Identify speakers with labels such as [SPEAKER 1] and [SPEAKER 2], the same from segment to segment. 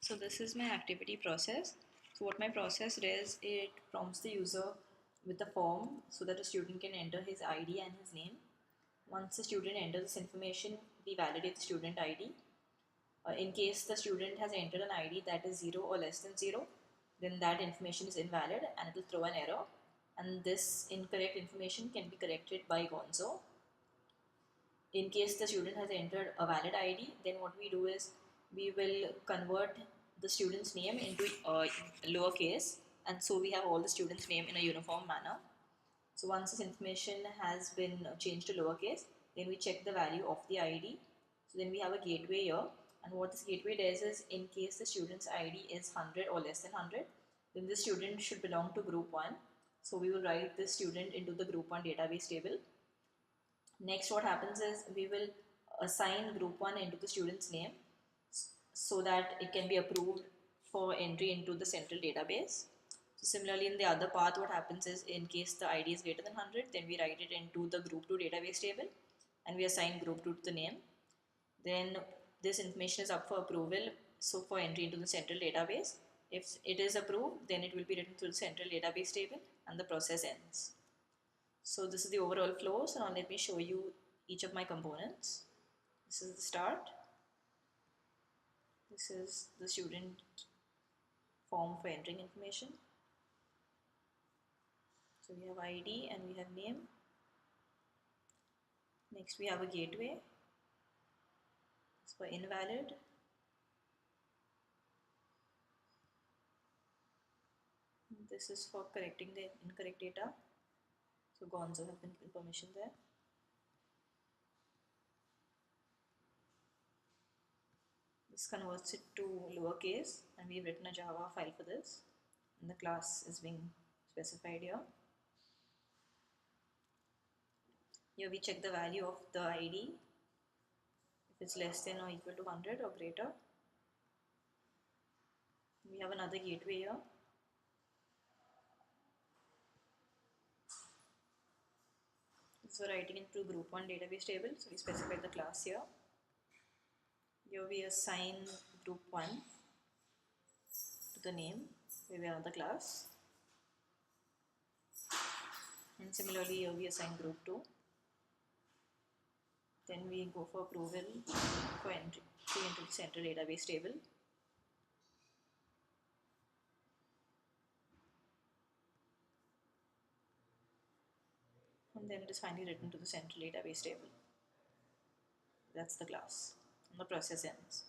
[SPEAKER 1] So this is my activity process. So what my process does, it prompts the user with a form so that the student can enter his ID and his name. Once the student enters this information, we validate the student ID. In case the student has entered an ID that is 0 or less than 0, then that information is invalid and it will throw an error. And this incorrect information can be corrected by Gonzo. In case the student has entered a valid ID, then what we do is we will convert the student's name into lowercase, and so we have all the students' name in a uniform manner. So once this information has been changed to lowercase, then we check the value of the ID. So then we have a gateway here, and what this gateway does is, in case the student's ID is 100 or less than 100, then this student should belong to group 1. So we will write this student into the group 1 database table. Next, what happens is we will assign group 1 into the student's name so that it can be approved for entry into the central database. So similarly, in the other path, what happens is, in case the ID is greater than 100, then we write it into the group 2 database table and we assign group 2 to the name. Then this information is up for approval, so for entry into the central database. If it is approved, then it will be written to the central database table and the process ends. So this is the overall flow. So now let me show you each of my components. This is the start. This is the student form for entering information. So we have ID and we have name. Next we have a gateway. It's for invalid. This is for correcting the incorrect data. So Gonzo have been given permission there. This converts it to lowercase and we've written a Java file for this, and the class is being specified here. Here we check the value of the ID, if it's less than or equal to 100 or greater. We have another gateway here. So writing into group 1 database table, so we specify the class here. Here we assign group 1 to the name, where we have another class. And similarly here we assign group 2. Then we go for approval for entry into the central database table. And then it is finally written to the central database table. That's the class, and the process ends.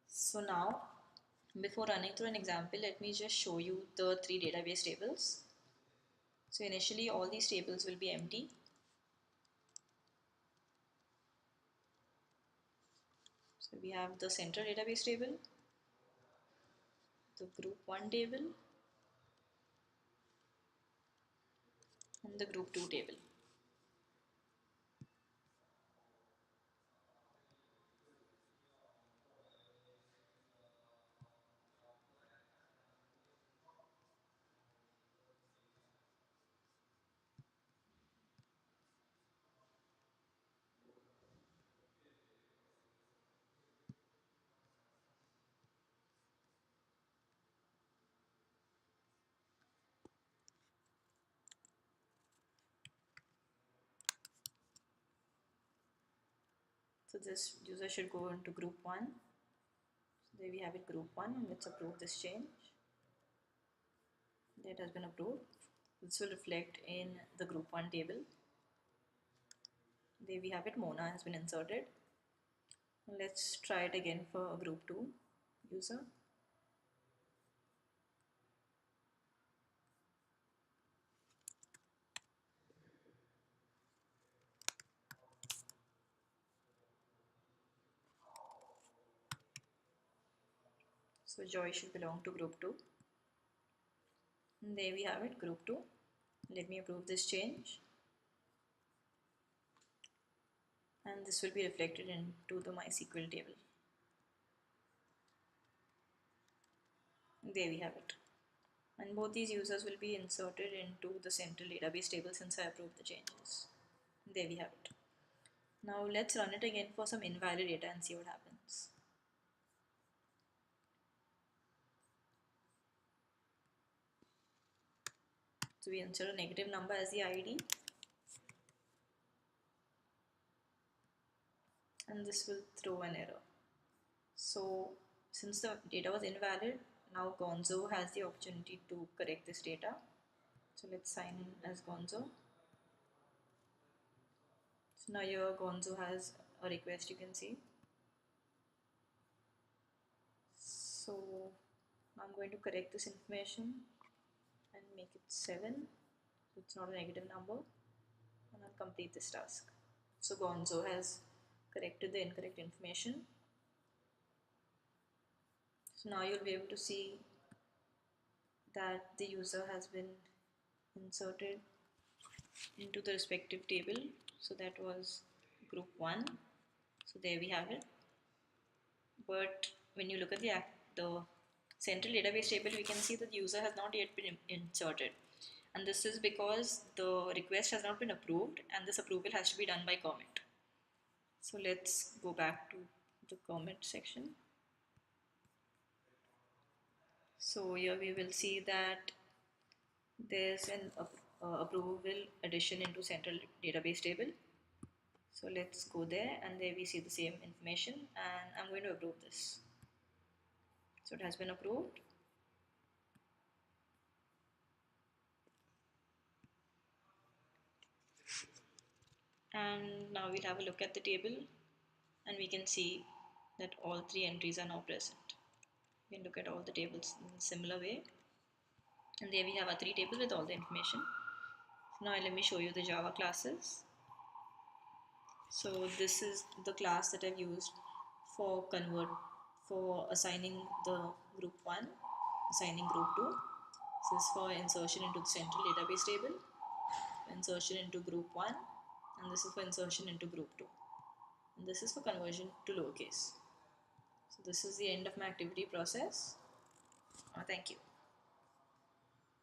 [SPEAKER 1] So now, before running through an example, let me just show you the 3 database tables. So initially all these tables will be empty. So we have the central database table, the group 1 table, and the group 2 table. So this user should go into group 1. So there we have it, group 1, and let's approve this change. That has been approved. This will reflect in the group 1 table. There we have it, Mona has been inserted. Let's try it again for a group 2 user. So Joy should belong to group 2. And there we have it, group 2. Let me approve this change. And this will be reflected into the MySQL table. And there we have it. And both these users will be inserted into the central database table since I approved the changes. And there we have it. Now let's run it again for some invalid data and see what happens. So we insert a negative number as the ID, and this will throw an error. So since the data was invalid, now Gonzo has the opportunity to correct this data. So let's sign in as Gonzo. So now here Gonzo has a request, you can see. So I'm going to correct this information and make it 7, so it's not a negative number, and I'll complete this task. So Gonzo has corrected the incorrect information. So now you'll be able to see that the user has been inserted into the respective table. So that was group 1. So there we have it. But when you look at the central database table, we can see that the user has not yet been inserted. And this is because the request has not been approved, and this approval has to be done by commit. So let's go back to the commit section. So here we will see that there's an approval addition into central database table. So let's go there, and there we see the same information, and I'm going to approve this. So it has been approved. And now we'll have a look at the table, and we can see that all 3 entries are now present. We can look at all the tables in a similar way, and there we have our 3 tables with all the information. So now let me show you the Java classes. So this is the class that I've used for assigning the group 1, assigning group 2. This is for insertion into the central database table, insertion into group 1, and this is for insertion into group 2. And this is for conversion to lowercase. So this is the end of my activity process. Thank you.